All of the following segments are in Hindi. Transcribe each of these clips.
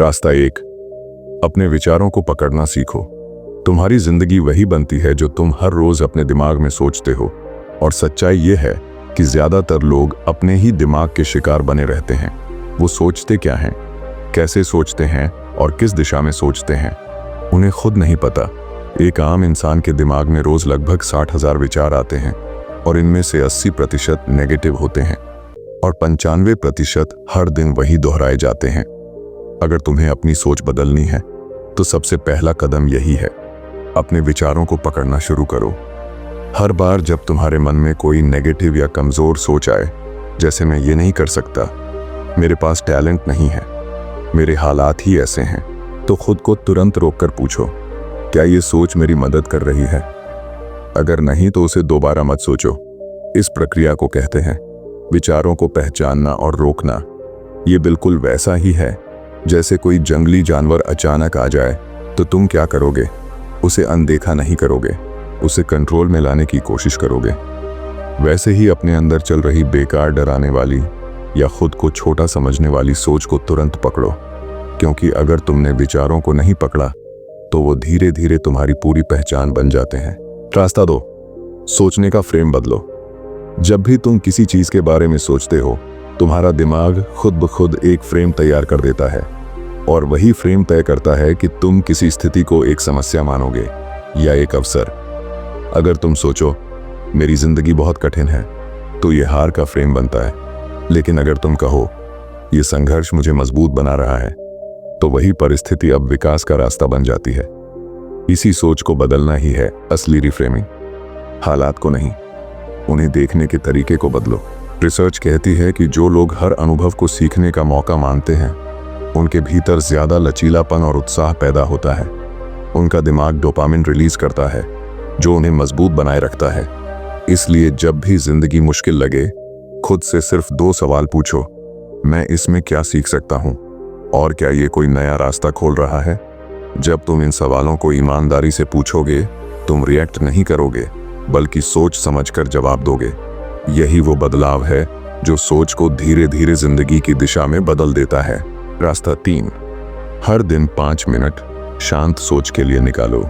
रास्ता 1, अपने विचारों को पकड़ना सीखो। तुम्हारी जिंदगी वही बनती है जो तुम हर रोज अपने दिमाग में सोचते हो, और सच्चाई यह है कि ज्यादातर लोग अपने ही दिमाग के शिकार बने रहते हैं। वो सोचते क्या हैं, कैसे सोचते हैं और किस दिशा में सोचते हैं, उन्हें खुद नहीं पता। एक आम इंसान के दिमाग में रोज लगभग 60,000 विचार आते हैं और इनमें से 80% नेगेटिव होते हैं और 95% हर दिन वही दोहराए जाते हैं। अगर तुम्हें अपनी सोच बदलनी है तो सबसे पहला कदम यही है, अपने विचारों को पकड़ना शुरू करो। हर बार जब तुम्हारे मन में कोई नेगेटिव या कमजोर सोच आए, जैसे मैं ये नहीं कर सकता, मेरे पास टैलेंट नहीं है, मेरे हालात ही ऐसे हैं, तो खुद को तुरंत रोककर पूछो, क्या ये सोच मेरी मदद कर रही है? अगर नहीं तो उसे दोबारा मत सोचो। इस प्रक्रिया को कहते हैं विचारों को पहचानना और रोकना। ये बिल्कुल वैसा ही है जैसे कोई जंगली जानवर अचानक आ जाए तो तुम क्या करोगे? उसे अनदेखा नहीं करोगे, उसे कंट्रोल में लाने की कोशिश करोगे। वैसे ही अपने अंदर चल रही बेकार डराने वाली या खुद को छोटा समझने वाली सोच को तुरंत पकड़ो, क्योंकि अगर तुमने विचारों को नहीं पकड़ा तो वो धीरे धीरे तुम्हारी पूरी पहचान बन जाते हैं। रास्ता 2, सोचने का फ्रेम बदलो। जब भी तुम किसी चीज के बारे में सोचते हो, तुम्हारा दिमाग खुद ब खुद एक फ्रेम तैयार कर देता है, और वही फ्रेम तय करता है कि तुम किसी स्थिति को एक समस्या मानोगे या एक अवसर। अगर तुम सोचो मेरी जिंदगी बहुत कठिन है, तो ये हार का फ्रेम बनता है। लेकिन अगर तुम कहो ये संघर्ष मुझे मजबूत बना रहा है, तो वही परिस्थिति अब विकास का रास्ता बन जाती है। इसी सोच को बदलना ही है असली रिफ्रेमिंग। हालात को नहीं, उन्हें देखने के तरीके को बदलो। रिसर्च कहती है कि जो लोग हर अनुभव को सीखने का मौका मानते हैं, उनके भीतर ज्यादा लचीलापन और उत्साह पैदा होता है। उनका दिमाग डोपामिन रिलीज करता है, जो उन्हें मजबूत बनाए रखता है। इसलिए जब भी जिंदगी मुश्किल लगे, खुद से सिर्फ 2 सवाल पूछो, मैं इसमें क्या सीख सकता हूँ और क्या ये कोई नया रास्ता खोल रहा है? जब तुम इन सवालों को ईमानदारी से पूछोगे, तुम रिएक्ट नहीं करोगे, बल्कि सोच समझकर जवाब दोगे। यही वो बदलाव है जो सोच को धीरे धीरे जिंदगी की दिशा में बदल देता है। रास्ता 3, हर दिन 5 मिनट शांत सोच के लिए निकालो।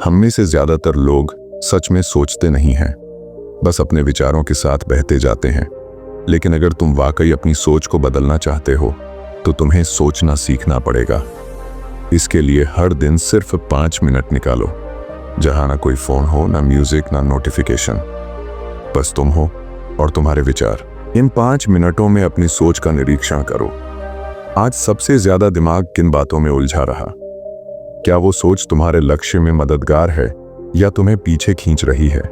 हम में से ज्यादातर लोग सच में सोचते नहीं हैं, बस अपने विचारों के साथ बहते जाते हैं। लेकिन अगर तुम वाकई अपनी सोच को बदलना चाहते हो, तो तुम्हें सोचना सीखना पड़ेगा। इसके लिए हर दिन सिर्फ 5 मिनट निकालो, जहां ना कोई फोन हो, ना म्यूजिक, ना नोटिफिकेशन, बस तुम हो और तुम्हारे विचार। इन 5 मिनटों में अपनी सोच का निरीक्षण करो। आज सबसे ज्यादा दिमाग किन बातों में उलझा रहा? क्या वो सोच तुम्हारे लक्ष्य में मददगार है या तुम्हें पीछे खींच रही है?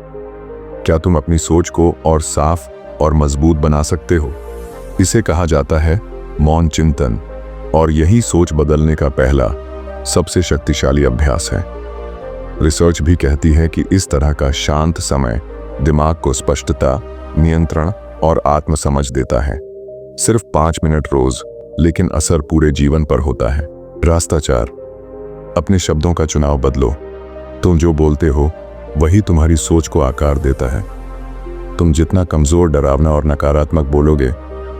क्या तुम अपनी सोच को और साफ और मजबूत बना सकते हो? इसे कहा जाता है मौन चिंतन, और यही सोच बदलने का पहला सबसे शक्तिशाली अभ्यास है। रिसर्च भी कहती है कि इस तरह का शांत समय दिमाग को स्पष्टता, नियंत्रण और आत्मसमझ देता है। सिर्फ 5 मिनट रोज, लेकिन असर पूरे जीवन पर होता है। रास्ता 4, अपने शब्दों का चुनाव बदलो। तुम जो बोलते हो वही तुम्हारी सोच को आकार देता है। तुम जितना कमजोर, डरावना और नकारात्मक बोलोगे,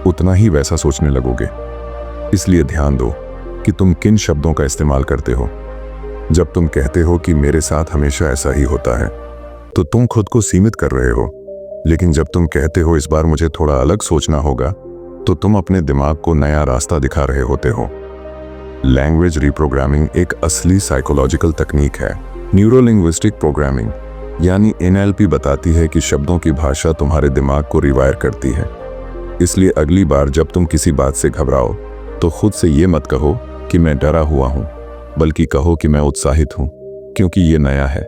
उतना ही वैसा सोचने लगोगे। इसलिए ध्यान दो कि तुम किन शब्दों का इस्तेमाल करते हो। जब तुम कहते हो कि मेरे साथ हमेशा ऐसा ही होता है, तो तुम खुद को सीमित कर रहे हो। लेकिन जब तुम कहते हो इस बार मुझे थोड़ा अलग सोचना होगा, तो तुम अपने दिमाग को नया रास्ता दिखा रहे होते हो। लैंग्वेज रिप्रोग्रामिंग एक असली साइकोलॉजिकल तकनीक है। न्यूरो लिंग्विस्टिक प्रोग्रामिंग यानी NLP बताती है कि शब्दों की भाषा तुम्हारे दिमाग को रिवायर करती है। इसलिए अगली बार जब तुम किसी बात से घबराओ, तो खुद से ये मत कहो कि मैं डरा हुआ हूं, बल्कि कहो कि मैं उत्साहित हूं, क्योंकि ये नया है।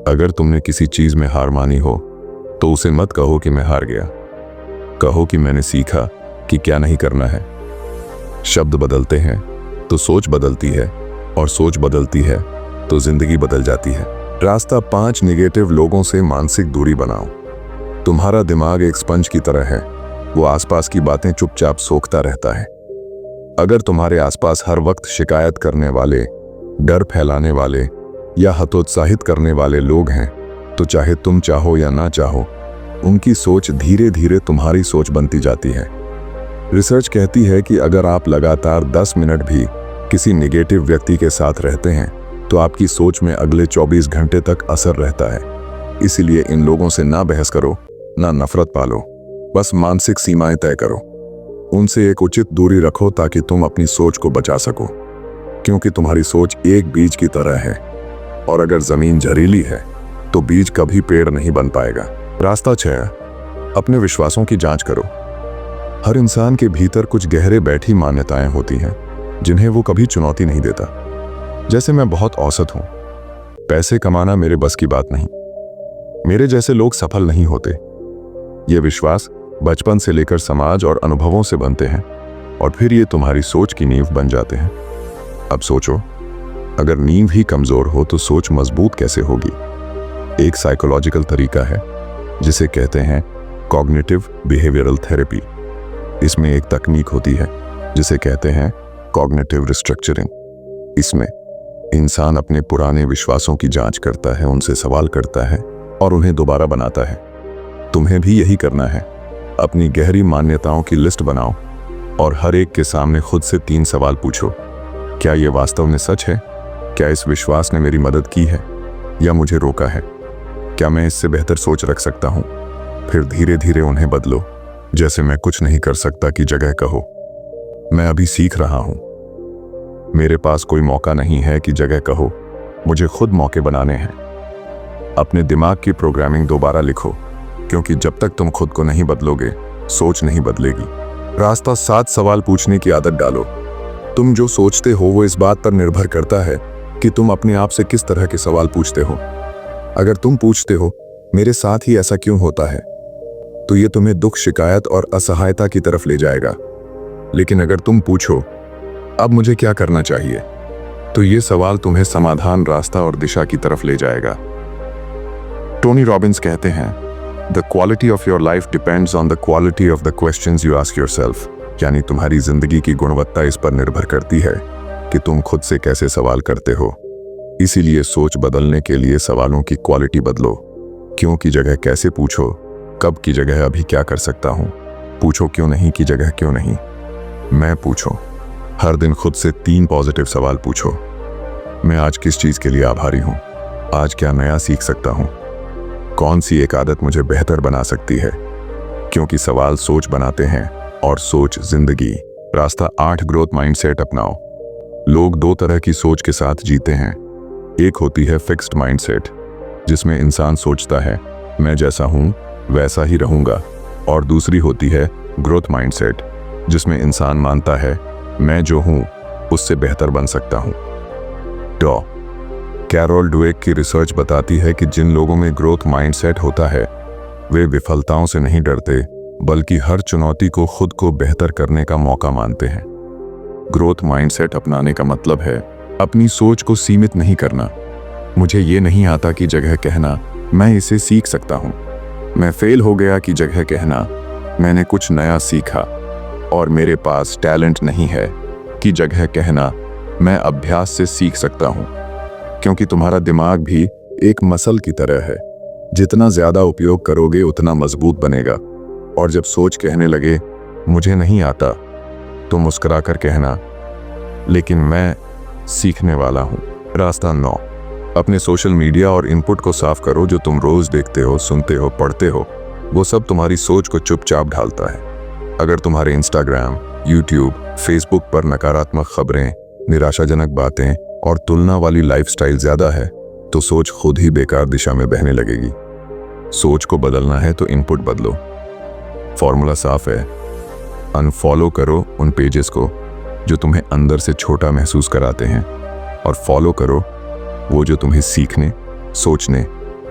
अगर तुमने किसी चीज में हार मानी हो, तो उसे मत कहो कि मैं हार गया, कहो कि मैंने सीखा कि क्या नहीं करना है। शब्द बदलते हैं तो सोच बदलती है, और सोच बदलती है तो जिंदगी बदल जाती है। रास्ता 5, नेगेटिव लोगों से मानसिक दूरी बनाओ। तुम्हारा दिमाग एक स्पंज की तरह है, वो आसपास की बातें चुपचाप सोखता रहता है। अगर तुम्हारे आसपास हर वक्त शिकायत करने वाले, डर फैलाने वाले या हतोत्साहित करने वाले लोग हैं, तो चाहे तुम चाहो या ना चाहो, उनकी सोच धीरे धीरे तुम्हारी सोच बनती जाती है। रिसर्च कहती है कि अगर आप लगातार 10 मिनट भी किसी नेगेटिव व्यक्ति के साथ रहते हैं तो आपकी सोच में अगले 24 घंटे तक असर रहता है। इसीलिए इन लोगों से ना बहस करो, ना नफरत पालो, बस मानसिक सीमाएं तय करो। उनसे एक उचित दूरी रखो ताकि तुम अपनी सोच को बचा सको, क्योंकि तुम्हारी सोच एक बीज की तरह है और अगर जमीन जहरीली है तो बीज कभी पेड़ नहीं बन पाएगा। रास्ता 6, अपने विश्वासों की जांच करो। हर इंसान के भीतर कुछ गहरे बैठी मान्यताएं होती हैं जिन्हें वो कभी चुनौती नहीं देता। जैसे मैं बहुत औसत हूं, पैसे कमाना मेरे बस की बात नहीं, मेरे जैसे लोग सफल नहीं होते। ये विश्वास बचपन से लेकर समाज और अनुभवों से बनते हैं और फिर ये तुम्हारी सोच की नींव बन जाते हैं। अब सोचो, अगर नींव ही कमजोर हो तो सोच मजबूत कैसे होगी? एक साइकोलॉजिकल तरीका है जिसे कहते हैं कॉग्निटिव बिहेवियरल थेरेपी। इसमें एक तकनीक होती है जिसे कहते हैं कॉग्निटिव रिस्ट्रक्चरिंग। इसमें इंसान अपने पुराने विश्वासों की जांच करता है, उनसे सवाल करता है और उन्हें दोबारा बनाता है। तुम्हें भी यही करना है। अपनी गहरी मान्यताओं की लिस्ट बनाओ और हर एक के सामने खुद से 3 सवाल पूछो। क्या यह वास्तव में सच है? क्या इस विश्वास ने मेरी मदद की है या मुझे रोका है? क्या मैं इससे बेहतर सोच रख सकता हूं? फिर धीरे धीरे उन्हें बदलो। जैसे मैं कुछ नहीं कर सकता की जगह कहो मैं अभी सीख रहा हूं। मेरे पास कोई मौका नहीं है की जगह कहो मुझे खुद मौके बनाने हैं। अपने दिमाग की प्रोग्रामिंग दोबारा लिखो, क्योंकि जब तक तुम खुद को नहीं बदलोगे सोच नहीं बदलेगी। रास्ता 7, सवाल पूछने की आदत डालो। तुम जो सोचते हो वो इस बात पर निर्भर करता है कि तुम अपने आप से किस तरह के सवाल पूछते हो। अगर तुम पूछते हो मेरे साथ ही ऐसा क्यों होता है, तो ये तुम्हें दुख, शिकायत और असहायता की तरफ ले जाएगा। लेकिन अगर तुम पूछो अब मुझे क्या करना चाहिए, तो ये सवाल तुम्हें समाधान, रास्ता और दिशा की तरफ ले जाएगा। टोनी रॉबिन्स कहते हैं, the quality of your life depends on the quality of the questions you ask yourself. यानी तुम्हारी जिंदगी की गुणवत्ता इस पर निर्भर करती है कि तुम खुद से कैसे सवाल करते हो। इसीलिए सोच बदलने के लिए सवालों की क्वालिटी बदलो। क्यों की जगह कैसे पूछो, कब की जगह अभी क्या कर सकता हूं, पूछो क्यों नहीं की जगह क्यों नहीं मैं पूछो। हर दिन खुद से 3 पॉजिटिव सवाल पूछो। मैं आज किस चीज के लिए आभारी हूं, आज क्या नया सीख सकता हूं, कौन सी एक आदत मुझे बेहतर बना सकती है। क्योंकि सवाल सोच बनाते हैं और सोच जिंदगी। रास्ता 8, ग्रोथ माइंडसेट अपनाओ। लोग 2 तरह की सोच के साथ जीते हैं। एक होती है फिक्स्ड माइंडसेट, जिसमें इंसान सोचता है मैं जैसा हूं वैसा ही रहूंगा, और दूसरी होती है ग्रोथ माइंडसेट, जिसमें इंसान मानता है मैं जो हूं उससे बेहतर बन सकता हूं। कैरोल डुवेक की रिसर्च बताती है कि जिन लोगों में ग्रोथ माइंडसेट होता है वे विफलताओं से नहीं डरते, बल्कि हर चुनौती को खुद को बेहतर करने का मौका मानते हैं। ग्रोथ माइंडसेट अपनाने का मतलब है अपनी सोच को सीमित नहीं करना। मुझे ये नहीं आता की जगह कहना मैं इसे सीख सकता हूं, मैं फेल हो गया की जगह कहना मैंने कुछ नया सीखा और मेरे पास टैलेंट नहीं है की जगह कहना मैं अभ्यास से सीख सकता हूं। क्योंकि तुम्हारा दिमाग भी एक मसल की तरह है, जितना ज्यादा उपयोग करोगे उतना मजबूत बनेगा। और जब सोच कहने लगे मुझे नहीं आता, तो मुस्कुराकर कहना लेकिन मैं सीखने वाला हूं। रास्ता 9, अपने सोशल मीडिया और इनपुट को साफ करो। जो तुम रोज देखते हो, सुनते हो, पढ़ते हो, वो सब तुम्हारी सोच को चुपचाप ढालता है। अगर तुम्हारे इंस्टाग्राम, यूट्यूब, फेसबुक पर नकारात्मक खबरें, निराशाजनक बातें और तुलना वाली लाइफस्टाइल ज्यादा है, तो सोच खुद ही बेकार दिशा में बहने लगेगी। सोच को बदलना है तो इनपुट बदलो। फॉर्मूला साफ है, अनफॉलो करो उन पेजेस को जो तुम्हें अंदर से छोटा महसूस कराते हैं, और फॉलो करो वो जो तुम्हें सीखने, सोचने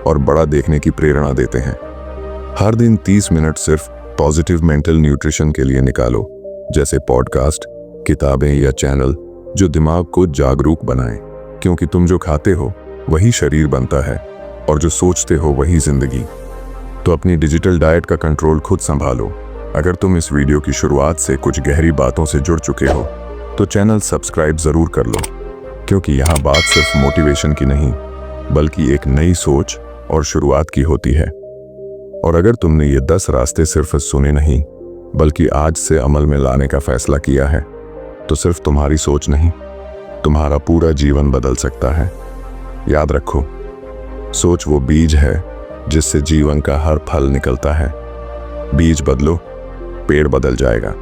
और बड़ा देखने की प्रेरणा देते हैं। हर दिन 30 मिनट सिर्फ पॉजिटिव मेंटल न्यूट्रिशन के लिए निकालो, जैसे पॉडकास्ट, किताबें या चैनल जो दिमाग को जागरूक बनाएं। क्योंकि तुम जो खाते हो वही शरीर बनता है, और जो सोचते हो वही जिंदगी। तो अपनी डिजिटल डाइट का कंट्रोल खुद संभालो। अगर तुम इस वीडियो की शुरुआत से कुछ गहरी बातों से जुड़ चुके हो तो चैनल सब्सक्राइब जरूर कर लो, क्योंकि यहाँ बात सिर्फ मोटिवेशन की नहीं बल्कि एक नई सोच और शुरुआत की होती है। और अगर तुमने ये 10 रास्ते सिर्फ सुने नहीं बल्कि आज से अमल में लाने का फैसला किया है, तो सिर्फ तुम्हारी सोच नहीं, तुम्हारा पूरा जीवन बदल सकता है। याद रखो, सोच वो बीज है जिससे जीवन का हर फल निकलता है। बीज बदलो, पेड़ बदल जाएगा।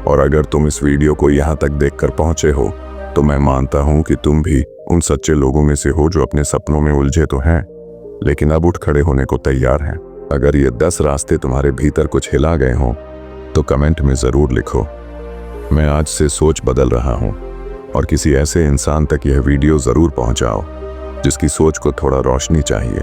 और अगर तुम इस वीडियो को यहाँ तक देखकर पहुंचे हो, तो मैं मानता हूं कि तुम भी उन सच्चे लोगों में से हो जो अपने सपनों में उलझे तो हैं, लेकिन अब उठ खड़े होने को तैयार हैं। अगर ये 10 रास्ते तुम्हारे भीतर कुछ हिला गए हों, तो कमेंट में ज़रूर लिखो, मैं आज से सोच बदल रहा हूँ। और किसी ऐसे इंसान तक यह वीडियो ज़रूर पहुँचाओ जिसकी सोच को थोड़ा रोशनी चाहिए।